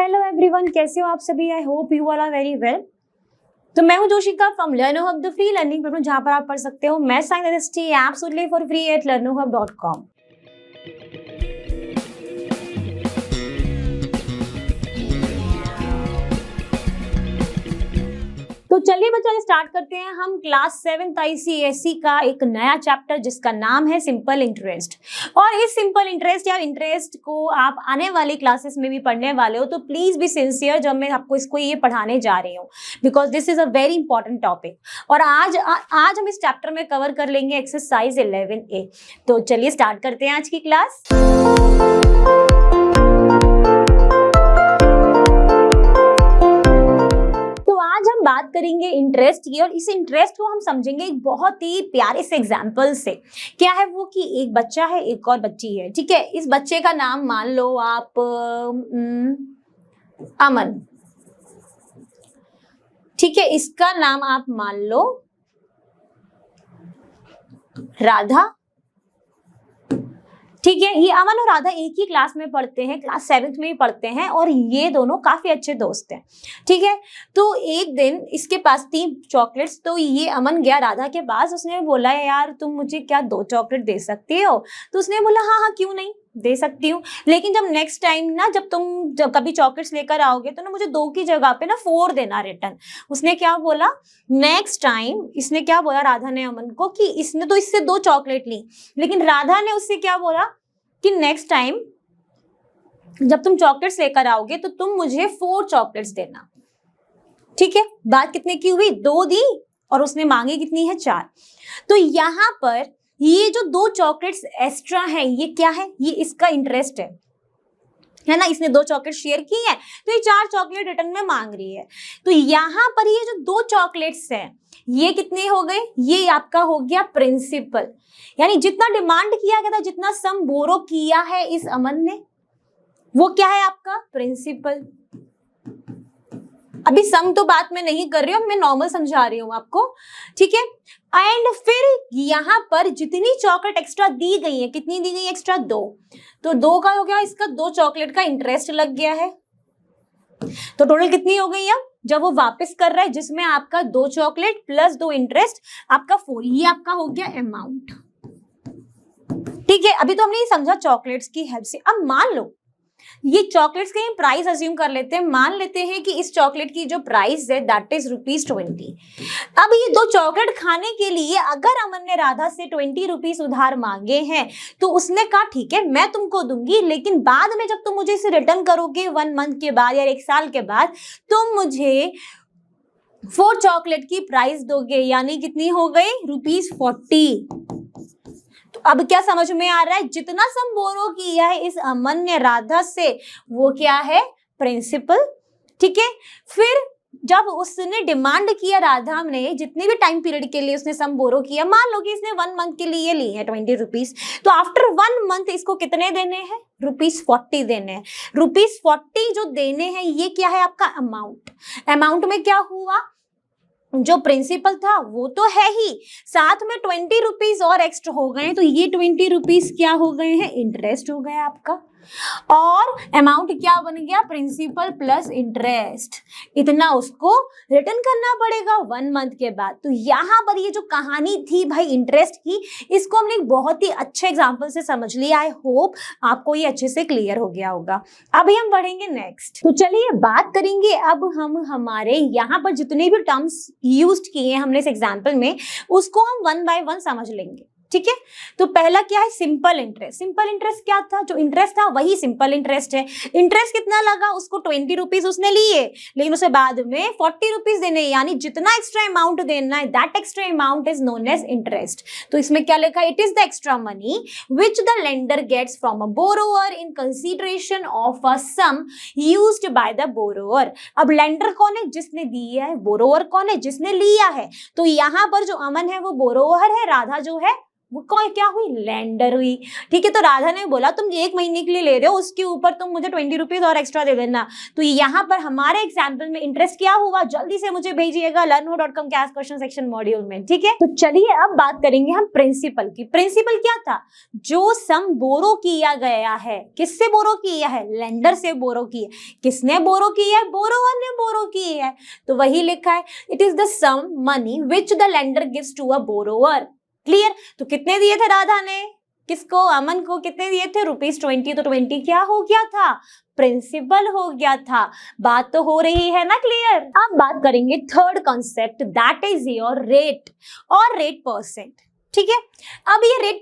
Hello everyone, कैसे हो आप सभी। I hope you all are very well. तो मैं हूं Joshika from Learnohub, the free learning platform, जहां पर आप पढ़ सकते हो maths science SST absolutely for free at learnohub.com। तो चलिए बच्चा स्टार्ट करते हैं हम क्लास 7th ICSE का एक नया चैप्टर जिसका नाम है सिंपल इंटरेस्ट। और इस सिंपल इंटरेस्ट या इंटरेस्ट को आप आने वाली क्लासेस में भी पढ़ने वाले हो, तो प्लीज बी सिंसियर जब मैं आपको इसको ये पढ़ाने जा रही हूँ, because this is a very important topic. और आज हम इस चैप्टर में कवर कर लेंगे एक्सरसाइज 11A। तो चलिए स्टार्ट करते हैं आज की क्लास। आज हम बात करेंगे इंटरेस्ट की, और इस इंटरेस्ट को हम समझेंगे एक बहुत ही प्यारे से एग्जाम्पल से। क्या है वो कि एक बच्चा है, एक और बच्ची है, ठीक है। इस बच्चे का नाम मान लो आप अमन, ठीक है। इसका नाम आप मान लो राधा, ठीक है। ये अमन और राधा एक ही क्लास में पढ़ते हैं, क्लास 7th में ही पढ़ते हैं, और ये दोनों काफी अच्छे दोस्त हैं, ठीक है। तो एक दिन इसके पास 3 चॉकलेट्स, तो ये अमन गया राधा के पास, उसने बोला यार तुम मुझे क्या 2 चॉकलेट दे सकती हो। तो उसने बोला हाँ हाँ क्यों नहीं, दे सकती हूँ, लेकिन जब नेक्स्ट टाइम ना जब कभी चॉकलेट्स लेकर आओगे तो ना मुझे 2 की जगह पे ना 4 देना रिटर्न। उसने क्या बोला नेक्स्ट टाइम, इसने क्या बोला राधा ने अमन को कि इसने तो इससे 2 चॉकलेट ली, लेकिन राधा ने उससे क्या बोला कि नेक्स्ट टाइम जब तुम चॉकलेट्स लेकर आओगे तो तुम मुझे 4 चॉकलेट्स देना, ठीक है। बात कितने की हुई, 2 दी, और उसने मांगी कितनी है, 4। तो यहाँ पर ये जो 2 चॉकलेट्स एक्स्ट्रा है, ये क्या है, ये इसका इंटरेस्ट है ना। इसने 2 चॉकलेट शेयर की है, तो ये 4 चॉकलेट रिटर्न में मांग रही है। तो यहाँ पर ये जो 2 चॉकलेट्स हैं, ये कितने हो गए, ये आपका हो गया प्रिंसिपल। यानी जितना डिमांड किया गया था, जितना सम बोरो किया है इस अमन ने, वो क्या है आपका प्रिंसिपल। अभी सम तो बात मैं नहीं कर रही हूँ, मैं नॉर्मल समझा रही हूँ आपको, ठीक है। एंड फिर यहाँ पर जितनी चॉकलेट एक्स्ट्रा दी गई है, कितनी दी गई एक्स्ट्रा, 2। तो 2 का हो गया, इसका 2 चॉकलेट का इंटरेस्ट लग गया है। तो टोटल कितनी हो गई अब जब वो वापस कर रहा है, जिसमें आपका 2 चॉकलेट प्लस 2 इंटरेस्ट, आपका 4। ये आपका हो गया अमाउंट, ठीक है। अभी तो हमने ये समझा चॉकलेट्स की हेल्प से। अब मान लो ये चॉकलेट्स के प्राइस अज्यूम कर लेते हैं, मान लेते हैं कि इस चॉकलेट की जो प्राइस है दैट इज ₹20। अब ये 2 चॉकलेट खाने के लिए अगर अमन ने राधा से ₹20 उधार मांगे हैं, तो उसने कहा ठीक है मैं तुमको दूंगी, लेकिन बाद में जब तुम मुझे इसे रिटर्न करोगे 1 मंथ के बाद या 1 साल के बाद, तुम मुझे 4 चॉकलेट की प्राइस दोगे, यानी कितनी हो गई, ₹40। तो अब क्या समझ में आ रहा है, जितना सम बोरो किया है इस अमन ने राधा से, वो क्या है, प्रिंसिपल, ठीक है। फिर जब उसने डिमांड किया राधा ने, जितने भी टाइम पीरियड के लिए उसने सम बोरो किया, मान लो कि इसने 1 मंथ के लिए ली है ₹20, तो आफ्टर 1 मंथ इसको कितने देने हैं, ₹40 देने हैं। ₹40 जो देने हैं, ये क्या है आपका अमाउंट। अमाउंट में क्या हुआ, जो प्रिंसिपल था वो तो है ही, साथ में ₹20 और एक्स्ट्रा हो गए, तो ये ₹20 क्या हो गए हैं, इंटरेस्ट हो गया आपका। और अमाउंट क्या बन गया, प्रिंसिपल प्लस इंटरेस्ट। इतना उसको रिटर्न करना पड़ेगा 1 मंथ के बाद। तो यहाँ पर ये जो कहानी थी भाई इंटरेस्ट की, इसको हमने एक बहुत ही अच्छे एग्जांपल से समझ लिया। आई होप आपको ये अच्छे से क्लियर हो गया होगा। अभी हम बढ़ेंगे नेक्स्ट। तो चलिए बात करेंगे अब हम हमारे यहाँ पर जितने भी टर्म्स यूज किए हमने इस एग्जाम्पल में, उसको हम 1 बाय 1 समझ लेंगे, ठीक है। तो पहला क्या है, सिंपल इंटरेस्ट। सिंपल इंटरेस्ट क्या था, जो इंटरेस्ट था वही सिंपल इंटरेस्ट है। इंटरेस्ट कितना लगा, उसको ₹20 उसने लिए, लेकिन उसे बाद में ₹40 देने, यानी जितना एक्स्ट्रा अमाउंट देना है, that extra amount is known as interest. तो इसमें क्या लिखा है, it is the extra money which the lender gets from a borrower in consideration of a sum used by the borrower. अब लेंडर कौन है, जिसने दिया है, बोरोअर कौन है, जिसने लिया है। तो यहाँ पर जो अमन है वो बोरोअर है, राधा जो है वो कौन क्या हुई, लेंडर हुई। ठीक है, तो राधा ने बोला तुम 1 महीने के लिए ले रहे हो, उसके ऊपर तुम मुझे 20 रुपीज और एक्स्ट्रा दे देना। तो यहाँ पर हमारे एग्जाम्पल में इंटरेस्ट क्या हुआ, जल्दी से मुझे भेजिएगा learnho.com के आस्क क्वेश्चन सेक्शन मॉड्यूल में। ठीक है, तो चलिए अब बात करेंगे हम प्रिंसिपल की। प्रिंसिपल क्या था, जो सम बोरो किया गया है, किससे बोरो किया है, लेंडर से बोरो किया। किसने बोरो किया है, बोरोवर ने बोरो की है, तो वही लिखा है, it is the sum money which the lender gives to a borrower. Clear, तो कितने दिए थे राधा ने, किसको, अमन को कितने दिए थे, ₹20। तो 20 क्या हो गया था, प्रिंसिपल हो गया था। बात तो हो रही है ना क्लियर। अब बात करेंगे third concept, that is your rate और रेट परसेंट। ठीक है, अब ये रेट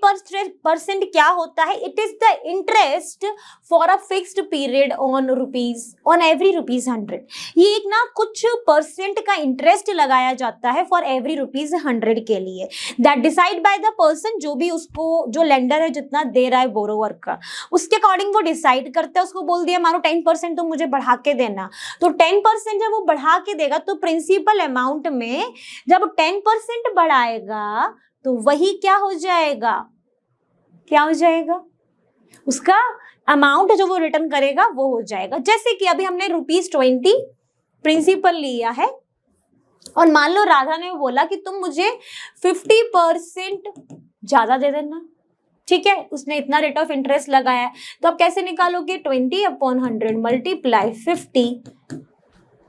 परसेंट क्या होता है, it is the interest for a fixed period on every ₹100। ये एक ना कुछ परसेंट का इंटरेस्ट लगाया जाता है फॉर एवरी ₹100 के लिए, that decide by the person, जो भी उसको, जो लेंडर है जितना दे रहा है बोरोवर का, उसके अकॉर्डिंग वो डिसाइड करता है। उसको बोल दिया मानो 10% तो मुझे बढ़ा के देना, तो 10% जब वो बढ़ा के देगा तो प्रिंसिपल अमाउंट में जब 10% बढ़ाएगा तो वही क्या हो जाएगा, क्या हो जाएगा, उसका अमाउंट जो वो रिटर्न करेगा वो हो जाएगा। जैसे कि अभी हमने ₹20 प्रिंसिपल लिया है और मान लो राधा ने बोला कि तुम मुझे 50% ज्यादा दे देना। ठीक है, उसने इतना रेट ऑफ इंटरेस्ट लगाया है, तो आप कैसे निकालोगे, 20/100 मल्टीप्लाई 50।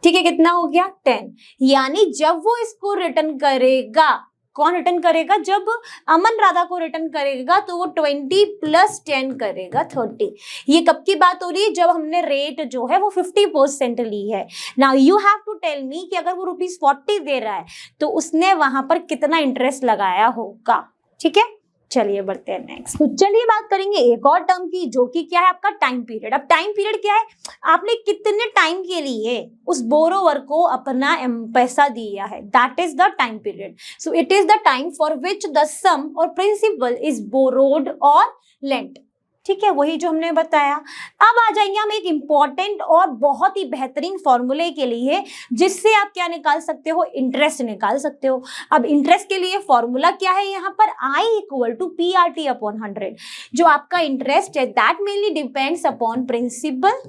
ठीक है, कितना हो गया, 10। यानी जब वो इसको रिटर्न करेगा, कौन रिटर्न करेगा, जब अमन राधा को रिटर्न करेगा तो वो 20 + 10 करेगा 30। ये कब की बात हो रही है, जब हमने रेट जो है वो 50% ली है। Now you have to tell me कि अगर वो ₹40 दे रहा है तो उसने वहां पर कितना इंटरेस्ट लगाया होगा। ठीक है, चलिए बढ़ते हैं नेक्स्ट। तो चलिए बात करेंगे एक और टर्म की, जो कि क्या है आपका टाइम पीरियड। अब टाइम पीरियड क्या है, आपने कितने टाइम के लिए उस बोरोवर को अपना पैसा दिया है, that is the time period. So it is the time for which the sum or principal is borrowed or lent. ठीक है, वही जो हमने बताया। अब आ जाएंगे हम एक इंपॉर्टेंट और बहुत ही बेहतरीन फॉर्मूले के लिए, जिससे आप क्या निकाल सकते हो, इंटरेस्ट निकाल सकते हो। अब इंटरेस्ट के लिए फॉर्मूला क्या है यहाँ पर, I = PRT/100। जो आपका इंटरेस्ट है that mainly depends upon principal,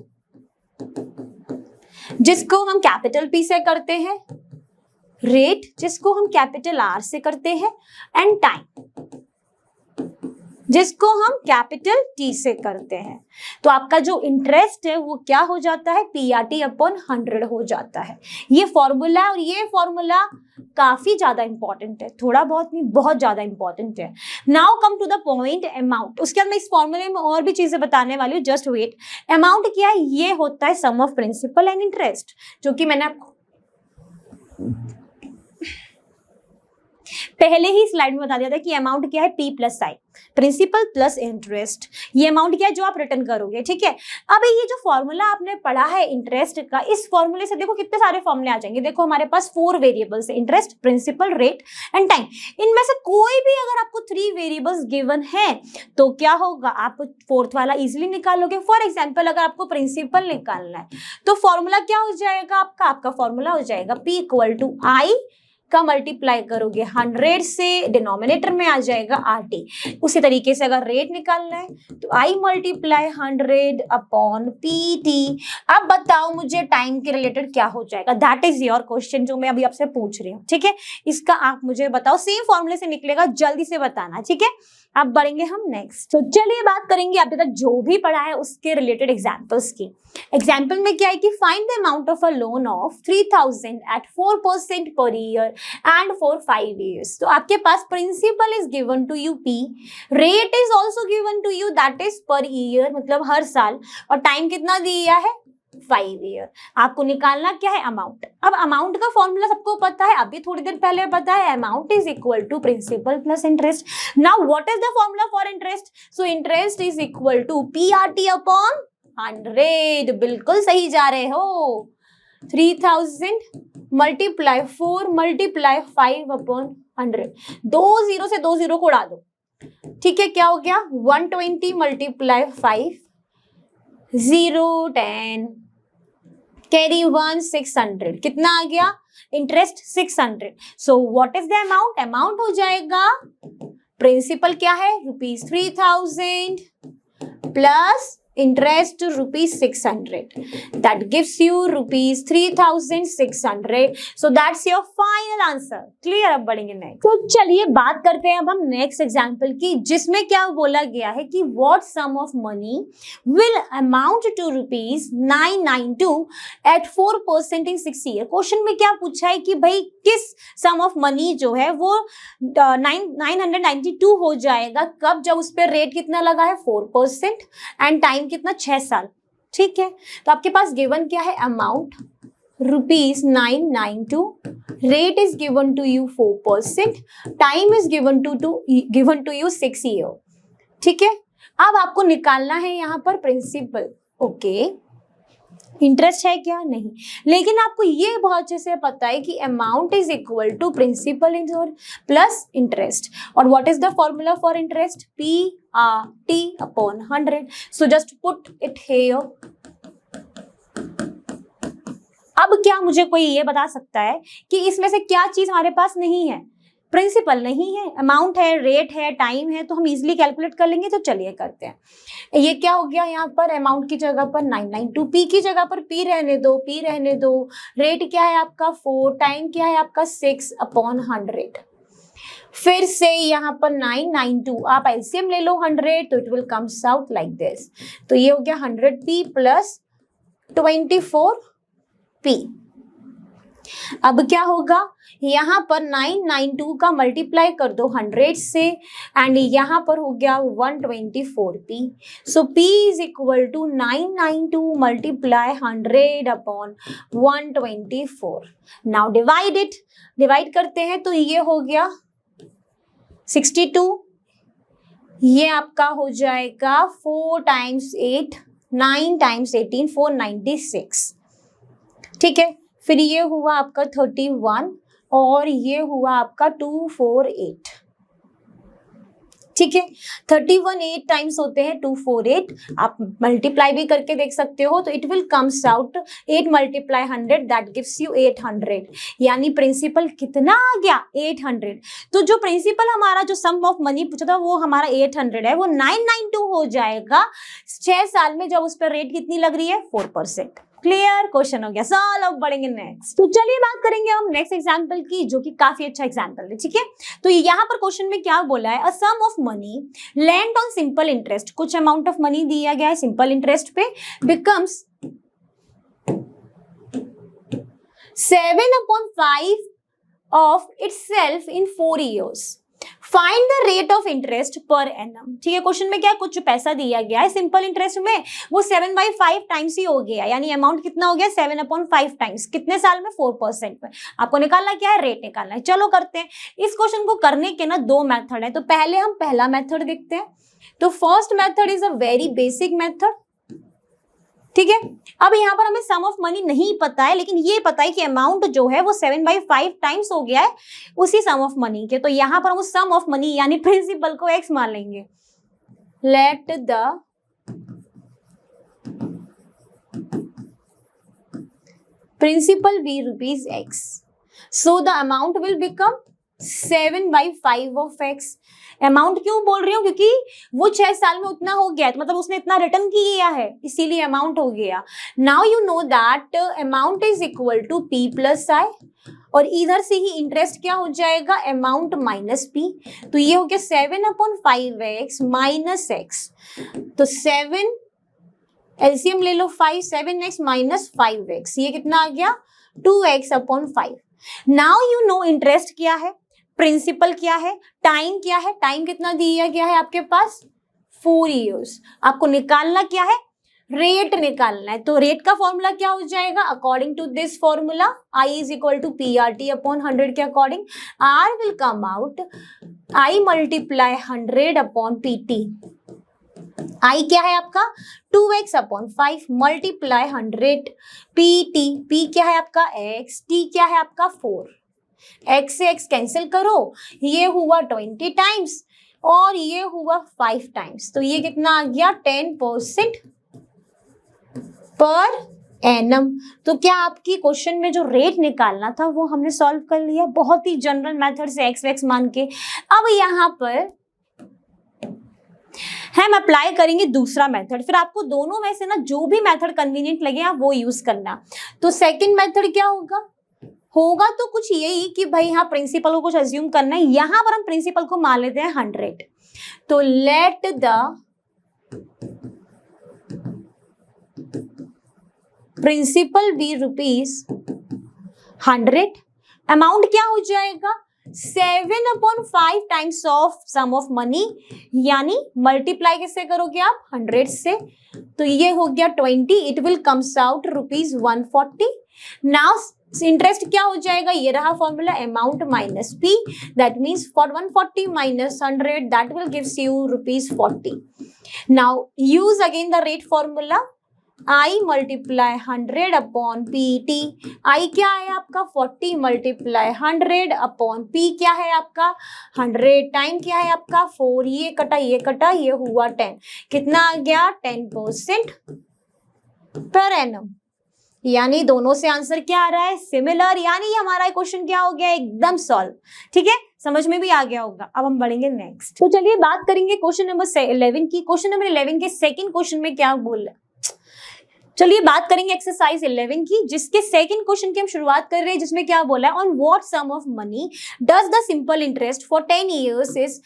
जिसको हम कैपिटल P से करते हैं, रेट जिसको हम कैपिटल R से करते हैं, एंड टाइम जिसको हम कैपिटल T से करते हैं। तो आपका जो इंटरेस्ट है वो क्या हो जाता है, PRT/100 हो जाता है। ये फॉर्मूला, और ये फॉर्मूला काफी ज्यादा इंपॉर्टेंट है, थोड़ा बहुत नहीं, बहुत ज्यादा इंपॉर्टेंट है। Now come to the point, amount. उसके बाद मैं इस फॉर्मूले में और भी चीजें बताने वाली हूँ, जस्ट वेट। अमाउंट क्या है, ये होता है सम ऑफ प्रिंसिपल एंड इंटरेस्ट, जो कि मैंने आपको पहले ही स्लाइड में बता दिया था कि अमाउंट क्या है, P + I, principal plus interest. ये अमाउंट क्या है जो आप रिटर्न करोगे। ठीक है, अब ये जो फॉर्मूला आपने पढ़ा है इंटरेस्ट का, इस फॉर्मूले से देखो कितने सारे फॉर्मूले आ जाएंगे। देखो हमारे पास 4 वेरिएबल्स है, interest, principal, rate and time. इनमें से कोई भी अगर आपको 3 वेरिएबल्स गिवन है तो क्या होगा, आप 4th वाला इजिली निकालोगे। फॉर एग्जाम्पल अगर आपको प्रिंसिपल निकालना है तो फॉर्मूला क्या हो जाएगा आपका फॉर्मूला हो जाएगा P = I का मल्टीप्लाई करोगे 100 से, डिनोमिनेटर में आ जाएगा RT। उसी तरीके से अगर रेट निकालना है तो I × 100/PT। अब बताओ मुझे टाइम के रिलेटेड क्या हो जाएगा, दैट इज योर क्वेश्चन जो मैं अभी आपसे पूछ रही हूँ। ठीक है, इसका आप मुझे बताओ, सेम फॉर्मूले से निकलेगा, जल्दी से बताना। ठीक है, अब बढ़ेंगे हम नेक्स्ट। तो चलिए बात करेंगे अभी तक जो भी पढ़ा है उसके रिलेटेड एग्जांपल्स की। एग्जांपल में क्या है कि find the amount of a loan of 3000 at 4% per year and for 5 years। तो आपके पास principal is given to you P, rate is also given to you that is per year, मतलब हर साल, और टाइम कितना दिया है, 5 year। आपको निकालना क्या है, अमाउंट। अब अमाउंट का फॉर्मूला सबको पता है, अभी थोड़ी देर पहले पता है, amount is equal to principal plus interest. Now what is the formula for interest, so interest is equal to PRT/100। बिल्कुल सही जा रहे हो, 3000 × 4 × 5/100। 2 0 से 2 0 को उड़ा दो। ठीक है, क्या हो गया, 120 × 5 0 10 कैरी 1 600। कितना आ गया, interest 600। So what is the amount, amount हो जाएगा प्रिंसिपल क्या है ₹3000 plus interest ₹600, that gives you ₹3600. So that's your final answer. Clear? अब बढ़ेंगे नेक्स्ट। तो चलिए बात करते हैं अब हम नेक्स्ट एग्जांपल की, जिसमें क्या बोला गया है कि what sum of money will amount to ₹992 at 4% in 6 years। Question में क्या पूछा है कि भाई किस सम ऑफ मनी जो है वो 992 हो जाएगा कब, जब उस पर रेट कितना लगा है 4% एंड टाइम कितना 6 साल। ठीक है, तो आपके पास गिवन क्या है amount ₹992, rate is given to you 4%, time is given to you 6 year. ठीक है, अब आपको निकालना है यहाँ पर प्रिंसिपल। ओके, इंटरेस्ट है क्या? नहीं, लेकिन आपको ये बहुत अच्छे से पता है कि amount is equal to principal plus interest. और what is the formula for interest? PRT upon 100. So just put it here. अब क्या मुझे कोई ये बता सकता है कि इसमें से क्या चीज हमारे पास नहीं है? प्रिंसिपल नहीं है, अमाउंट है, रेट है, टाइम है, तो हम इजीली कैलकुलेट कर लेंगे। तो चलिए करते हैं। ये क्या हो गया यहाँ पर अमाउंट की जगह पर 992, पी की जगह पर पी रहने दो, पी रहने दो। रेट क्या है आपका 4, टाइम क्या है आपका 6/100। फिर से यहाँ पर 992, आप एलसीएम ले लो 100, तो it will comes out like this. तो ये हो गया 100p प्लस 24p। अब क्या होगा, यहाँ पर 992 का मल्टीप्लाई कर दो 100 से एंड यहाँ पर हो गया 124p। So p is equal to 992 multiply 100/124। Now divide it, divide करते हैं तो ये हो गया 62, ये आपका हो जाएगा 4 टाइम्स 8, 9 टाइम्स 18, 496। ठीक है, फिर ये हुआ आपका 31 और ये हुआ आपका 248। ठीक है, 31 8 टाइम्स होते हैं 248। आप मल्टीप्लाई भी करके देख सकते हो, तो it will comes out 8 × 100 that gives you 800। यानी प्रिंसिपल कितना आ गया 800। तो जो प्रिंसिपल हमारा जो सम ऑफ मनी पूछा था वो हमारा 800 है, वो 992 हो जाएगा 6 साल में, जब उस पर रेट कितनी लग रही है 4%। क्लियर? क्वेश्चन हो गया सॉल्व। अब बढ़ेंगे नेक्स्ट। तो चलिए बात करेंगे हम नेक्स्ट एग्जांपल की, जो कि काफी अच्छा एग्जांपल है। ठीक है, तो यहाँ पर क्वेश्चन में क्या बोला है, a sum of money lend on simple interest, कुछ अमाउंट ऑफ मनी दिया गया है सिंपल इंटरेस्ट पे, becomes 7/5 of itself in 4 years। Find the rate of interest per annum. ठीक है, क्वेश्चन में क्या कुछ पैसा दिया गया है सिंपल इंटरेस्ट में, वो 7/5 टाइम्स ही हो गया, यानी अमाउंट कितना हो गया 7/5 टाइम्स। कितने साल में 4% में। आपको निकालना क्या है, रेट निकालना है। चलो करते हैं। इस क्वेश्चन को करने के ना 2 मेथड है, तो पहले हम पहला मेथड देखते हैं। तो first method is a very basic method. ठीक है, अब यहाँ पर हमें सम ऑफ मनी नहीं पता है, लेकिन ये पता है कि अमाउंट जो है वो 7/5 टाइम्स हो गया है उसी सम ऑफ मनी के। तो यहाँ पर हम उस सम ऑफ मनी यानी प्रिंसिपल को x मान लेंगे। Let the principal be ₹x, so the amount will become 7/5 of x। Amount क्यों बोल रही हूँ, क्योंकि वो 6 साल में उतना हो गया, तो मतलब उसने इतना रिटर्न किया है, इसीलिए अमाउंट हो गया। Now you know that amount is equal to p plus i, और इधर से ही इंटरेस्ट क्या हो जाएगा अमाउंट माइनस p। तो ये हो गया 7/5x माइनस x। तो 7 एलसीएम ले लो 5, 7x माइनस 5x, ये कितना आ गया 2x/5। Now you no interest क्या है, प्रिंसिपल क्या है, टाइम क्या है, टाइम कितना दिया गया है आपके पास 4 years। आपको निकालना क्या है, रेट निकालना है। तो रेट का फॉर्मूला क्या हो जाएगा, according to this formula I is equal to PRT/100 के according R will come out I multiply 100/PT। I क्या है आपका 2x/5 मल्टीप्लाई 100 PT। P क्या है आपका x, T क्या है आपका 4। x से x कैंसिल करो, ये हुआ 20 टाइम्स और ये हुआ 5 टाइम्स। तो ये कितना आ गया 10% पर एनम। तो क्या आपकी क्वेश्चन में जो रेट निकालना था वो हमने सॉल्व कर लिया, बहुत ही जनरल मेथड से x मान के। अब यहाँ पर हम अप्लाई करेंगे दूसरा मेथड, फिर आपको दोनों में से ना जो भी मेथड कन्वीनियंट लगे आप वो यूज करना। तो सेकंड मेथड क्या होगा तो कुछ यही कि भाई यहाँ प्रिंसिपल को कुछ अज्यूम करना है। यहां पर हम प्रिंसिपल को मान लेते हैं 100। तो let the principal be ₹100। Amount क्या हो जाएगा 7/5 times of sum of money, यानी मल्टीप्लाई किससे करोगे आप 100 से, तो ये हो गया 20। It will comes out ₹140। Now interest क्या हो जाएगा, ये रहा फॉर्मूला, amount minus P, that means for 140 minus 100 that will gives you ₹40। Now use again the rate formula, I multiply 100 upon P T. I क्या है आपका 40 मल्टीप्लाई 100 अपॉन पी क्या है आपका 100, टाइम क्या है आपका 4, ये कटा ये हुआ 10, कितना आ गया 10% पर एनम, यानी दोनों से आंसर क्या आ रहा है सिमिलर, यानी हमारा क्वेश्चन क्या हो गया एकदम सॉल्व। ठीक है, समझ में भी आ गया होगा। अब हम बढ़ेंगे नेक्स्ट। तो चलिए बात करेंगे क्वेश्चन नंबर 11 की। क्वेश्चन नंबर 11 के सेकंड क्वेश्चन में क्या बोल रहा है, चलिए बात करेंगे एक्सरसाइज 11 की, जिसके सेकंड क्वेश्चन की हम शुरुआत कर रहे हैं, जिसमें क्या बोला है, on what sum of money does the simple interest for 10 years is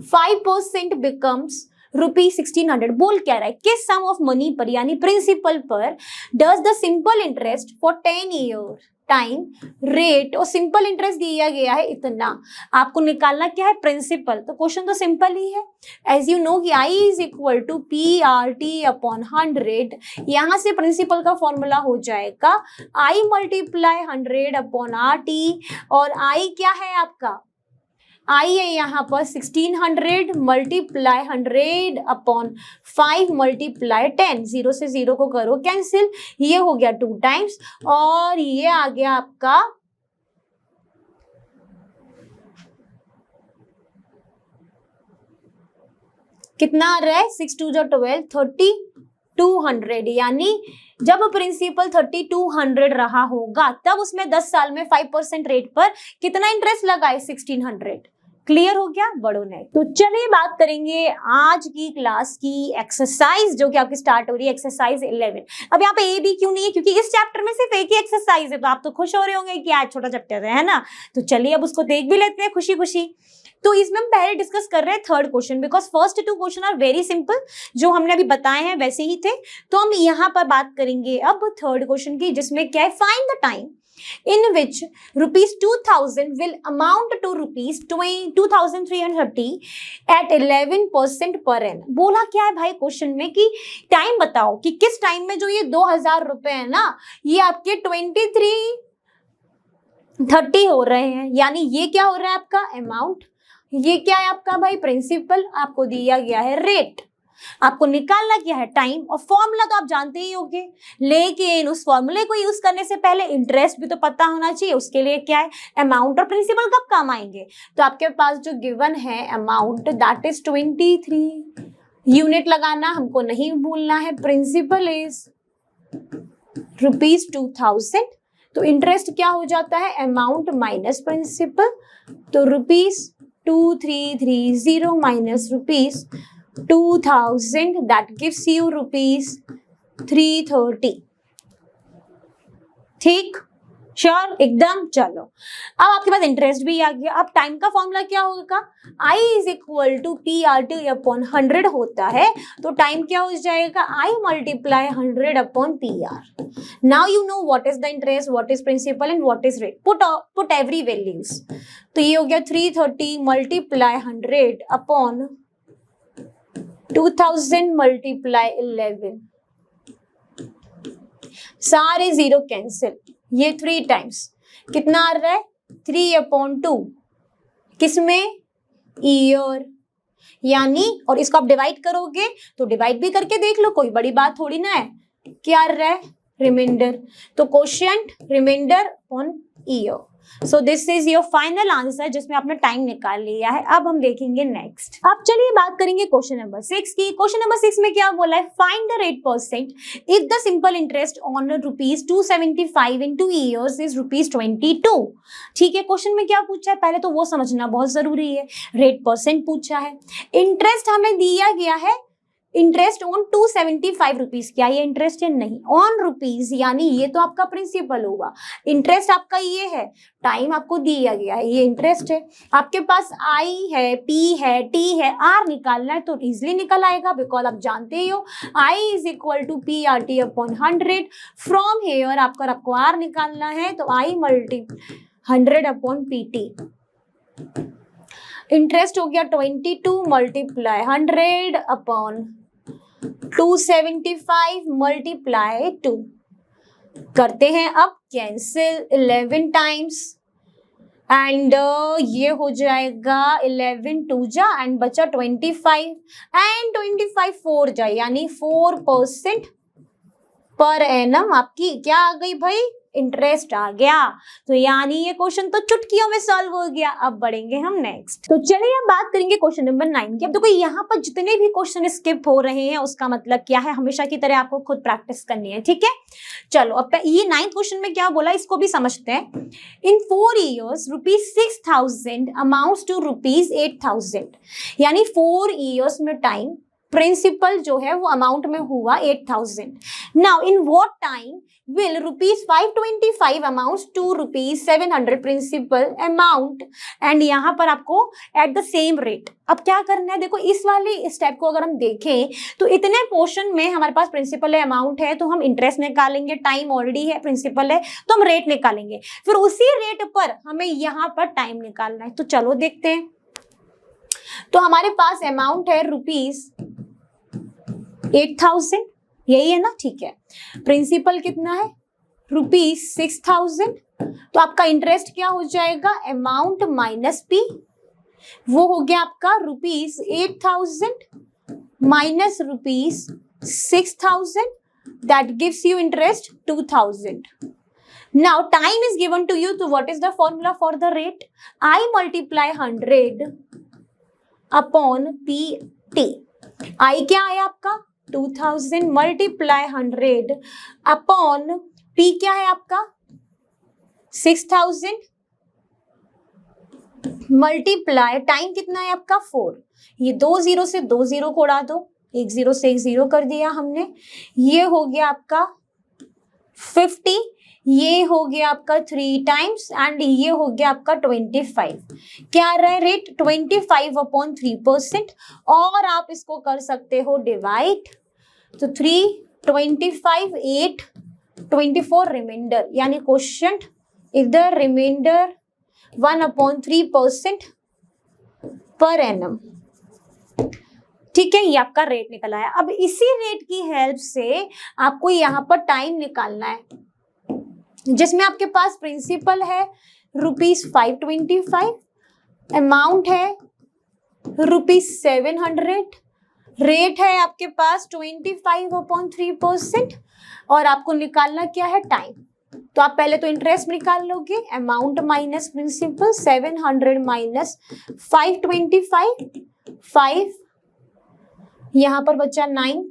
5% becomes ₹1600। बोल क्या रहा है, किस सम ऑफ मनी पर यानी प्रिंसिपल पर does the simple interest for 10 year time rate, और सिंपल इंटरेस्ट दिया गया है इतना, आपको निकालना क्या है प्रिंसिपल। तो क्वेश्चन तो सिंपल ही है, एज यू नो कि I is equal to P R T upon 100। यहां से प्रिंसिपल का फॉर्मूला हो जाएगा I multiply 100 upon R T, और आई क्या है आपका, आई है यहाँ पर 1600 मल्टीप्लाई 100 अपॉन 5 मल्टीप्लाई 10, 0 से 0 को करो कैंसिल, ये हो गया 2 टाइम्स, और ये आ गया आपका कितना आ रहा है 6 2 12 3200, यानी जब प्रिंसिपल 3200 रहा होगा तब उसमें 10 साल में 5% रेट पर कितना इंटरेस्ट लगा है 1600। क्लियर हो गया, बड़ो ने। तो चलिए बात करेंगे आज की क्लास की एक्सरसाइज जो कि आपकी स्टार्ट हो रही है, एक्सरसाइज 11। अब यहाँ पे ए बी क्यों नहीं है, क्योंकि इस चैप्टर में सिर्फ एक ही एक्सरसाइज है, तो आप तो खुश हो रहे होंगे कि आज छोटा चैप्टर है ना, तो चलिए अब उसको देख भी लेते हैं खुशी खुशी। तो इसमें हम पहले डिस्कस कर रहे हैं third question, because first 2 question are very simple, जो हमने अभी बताए हैं वैसे ही थे। तो हम यहाँ पर बात करेंगे अब थर्ड क्वेश्चन की, जिसमें क्या है, find the time in which ₹2000 will amount to ₹2330 at 11% per annum। बोला क्या है भाई क्वेश्चन में कि टाइम बताओ कि किस टाइम में जो ये 2000 रुपए है ना, ये आपके 2330 हो रहे हैं, यानी ये क्या हो रहा है आपका अमाउंट, ये क्या है आपका भाई प्रिंसिपल, आपको दिया गया है रेट, आपको निकालना क्या है टाइम, और फॉर्मूला तो आप जानते ही होंगे, लेकिन उस फॉर्मूले को यूज करने से पहले इंटरेस्ट भी तो पता होना चाहिए, उसके लिए क्या है अमाउंट और प्रिंसिपल कब काम आएंगे। तो आपके पास जो गिवन है अमाउंट दैट इज 23 यूनिट लगाना हमको नहीं भूलना है, प्रिंसिपल इज ₹2000, तो इंटरेस्ट क्या हो जाता है अमाउंट माइनस प्रिंसिपल, तो ₹2330 माइनस ₹2000 that gives you ₹330। ठीक, श्योर एकदम। चलो अब आपके पास इंटरेस्ट भी आ गया। अब टाइम का फॉर्मूला क्या होगा, I is equal to P R T upon 100 होता है, तो टाइम क्या हो जाएगा I multiply 100 upon P R. Now you know what is the interest, what is principal and what is rate, put every values. तो ये हो गया 330 मल्टीप्लाई 100 अपॉन 2000 मल्टीप्लाई 11, सारे 0 कैंसिल, ये 3 टाइम्स कितना आ रहा है 3/2, किसमें ईयर, यानी, और इसको आप डिवाइड करोगे तो डिवाइड भी करके देख लो, कोई बड़ी बात थोड़ी ना है, क्या आ रहा है रिमाइंडर, तो quotient reminder upon year. So this is your final answer जिसमें आपने टाइम निकाल लिया है। अब हम देखेंगे नेक्स्ट। अब चलिए बात करेंगे क्वेश्चन नंबर 6 की। क्वेश्चन नंबर 6 में क्या बोला है, find the rate percent if the simple interest on ₹275 in 2 years is ₹22। ठीक है, क्वेश्चन में क्या पूछा है पहले तो वो समझना बहुत जरूरी है। रेट परसेंट पूछा है, इंटरेस्ट हमें दिया गया है इंटरेस्ट ऑन 275 रुपीज। क्या ये इंटरेस्ट है? नहीं, ऑन रुपीज, यानी ये तो आपका प्रिंसिपल होगा। इंटरेस्ट आपका ये है, टाइम आपको दिया गया है, ये इंटरेस्ट है। आपके पास आई है, पी है, टी है, आर निकालना है तो इजिली निकल आएगा, बिकॉज आप जानते ही हो I is equal to P R T upon 100। From here आपको आर निकालना है तो I multi 100 upon P T. Interest हो गया 22 मल्टीप्लाई 100 अपॉन 275 मल्टीप्लाई 2। करते हैं अब कैंसिल 11 टाइम्स एंड ये हो जाएगा 11 2 जा एंड बचा 25 एंड 25 4 जा, यानी 4% पर एनम आपकी क्या आ गई भाई, इंटरेस्ट आ गया। तो यानी ये क्वेश्चन तो चुटकियों में सॉल्व हो गया। अब बढ़ेंगे हम नेक्स्ट। तो चलिए अब बात करेंगे क्वेश्चन नंबर 9 की। अब देखो यहाँ पर जितने भी क्वेश्चन स्किप हो रहे हैं उसका मतलब क्या है, हमेशा की तरह आपको खुद प्रैक्टिस करनी है, ठीक है। चलो अब ये 9th क्वेश्चन में क्या बोला इसको भी समझते हैं। इन 4 years ₹6,000 अमाउंट्स टू ₹8,000, यानी 4 years में टाइम प्रिंसिपल जो है वो अमाउंट में हुआ 8,000। Now in what time will ₹525 amounts to ₹700 principal amount, and यहाँ पर आपको एट द सेम रेट। अब क्या करना है, देखो इस वाले स्टेप को अगर हम देखें तो इतने पोर्शन में हमारे पास प्रिंसिपल अमाउंट है तो हम इंटरेस्ट निकालेंगे, टाइम ऑलरेडी है, प्रिंसिपल है तो हम रेट निकालेंगे, फिर उसी रेट पर हमें यहाँ पर टाइम निकालना है। तो चलो देखते हैं। तो हमारे पास अमाउंट है ₹8,000, यही है ना, ठीक है। प्रिंसिपल कितना है, ₹6,000। तो आपका इंटरेस्ट क्या हो जाएगा, अमाउंट माइनस पी, वो हो गया आपका ₹8,000 minus ₹6,000, that gives you interest 2,000। Now time is given to you, तो what is the formula for the rate, I multiply 100 upon P T. I क्या है आपका 2000 मल्टीप्लाई 100 अपॉन पी क्या है आपका 6000 मल्टीप्लाई टाइम कितना है आपका 4। ये 2 0 से 2 0 को उड़ा दो, 1 0 से 1 0 कर दिया हमने। ये हो गया आपका 50, ये हो गया आपका 3 टाइम्स एंड ये हो गया आपका 25। क्या आ रहा है रेट 25 अपॉन 3%, और आप इसको कर सकते हो डिवाइड, तो 3 25 8 24 रिमाइंडर, यानी क्वेश्चन इधर रिमाइंडर 1/3% पर एनम। ठीक है, ये आपका रेट निकल आया। अब इसी रेट की हेल्प से आपको यहाँ पर टाइम निकालना है, जिसमें आपके पास प्रिंसिपल है ₹525, अमाउंट है ₹700, रेट है आपके पास 25/3%, और आपको निकालना क्या है टाइम। तो आप पहले तो इंटरेस्ट निकाल लोगे, अमाउंट माइनस प्रिंसिपल, 700 माइनस 525, 5 यहाँ पर बचा 9,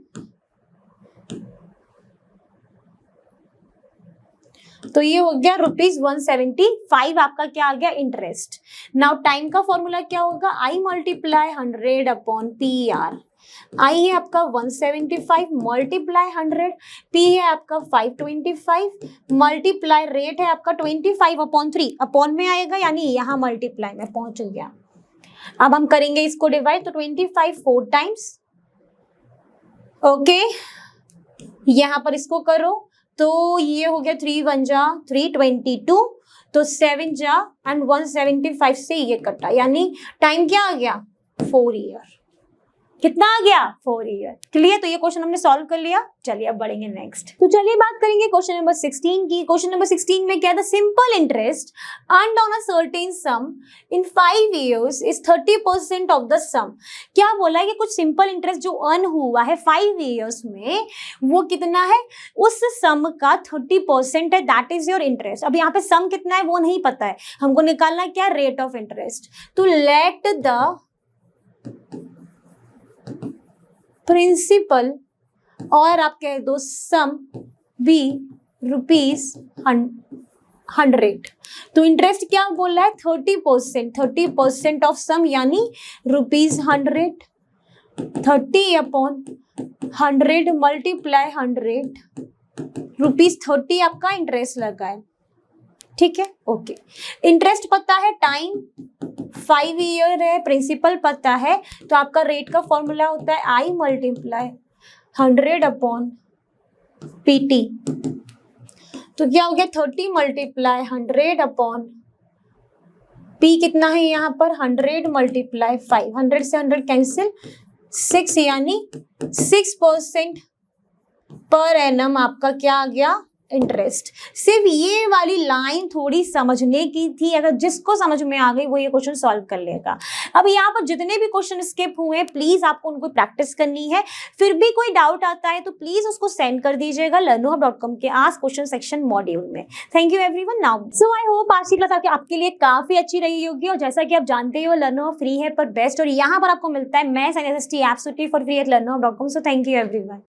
तो ये हो गया ₹175 आपका क्या आ गया इंटरेस्ट। नाउ टाइम का फॉर्मूला क्या होगा, आई मल्टीप्लाई 100 अपॉन पी आर। आई है आपका 175 मल्टीप्लाई 100, पी है आपका 525 मल्टीप्लाई रेट है आपका 25/3, अपॉन में आएगा यानी यहाँ मल्टीप्लाई में पहुंच गया। अब हम करेंगे इसको डिवाइड, तो 25 4 टाइम्स, ओके। यहाँ पर इसको करो तो ये हो गया 3 1 जा 3 22, तो 7 जा एंड 175 से ये कटा, यानी टाइम क्या आ गया 4 ईयर। कितना आ गया 4 ईयर। क्लियर? तो ये क्वेश्चन हमने सॉल्व कर लिया। चलिए अब बढ़ेंगे नेक्स्ट। तो चलिए बात करेंगे क्वेश्चन नंबर 16 की। क्वेश्चन नंबर 16 में क्या था? Simple interest earned on a certain sum in 5 years is 30% of the sum. क्या बोला है कि कुछ सिंपल इंटरेस्ट जो अर्न हुआ है 5 years में वो कितना है? उस सम का 30% है, दैट इज योर इंटरेस्ट। अब यहाँ पे सम कितना है वो नहीं पता है, हमको निकालना है क्या? Rate of interest. तो लेट द प्रिंसिपल और आप कह दो सम बी ₹100। तो इंटरेस्ट क्या बोल रहा है? 30% ऑफ सम यानी ₹100। 30/100 मल्टीप्लाई 100 ₹30 आपका इंटरेस्ट लगा है। ठीक है, ओके। इंटरेस्ट पता है, टाइम 5 ईयर है, प्रिंसिपल पता है, तो आपका रेट का फॉर्मूला होता है I मल्टीप्लाई 100/PT। तो क्या हो गया? 30 मल्टीप्लाई 100/P कितना है यहाँ पर? 100 मल्टीप्लाई 5, 100 से 100 कैंसिल, 6 यानी 6% पर एनम आपका क्या आ गया? इंटरेस्ट। सिर्फ ये वाली लाइन थोड़ी समझने की थी, अगर जिसको समझ में आ गई वो ये क्वेश्चन सॉल्व कर लेगा। अब यहाँ पर जितने भी क्वेश्चन स्किप हुए प्लीज आपको उनको प्रैक्टिस करनी है। फिर भी कोई डाउट आता है तो प्लीज उसको सेंड कर दीजिएगा learnerhub.com के आस्क क्वेश्चन सेक्शन मॉड्यूल में। Thank you everyone. Now so I hope आज की क्लास आपके लिए काफी अच्छी रही होगी, और जैसा कि आप जानते हो learnerhub फ्री है पर बेस्ट, और यहाँ पर आपको मिलता है maths and SST absolutely for free eight learnerhub.com। So thank you everyone.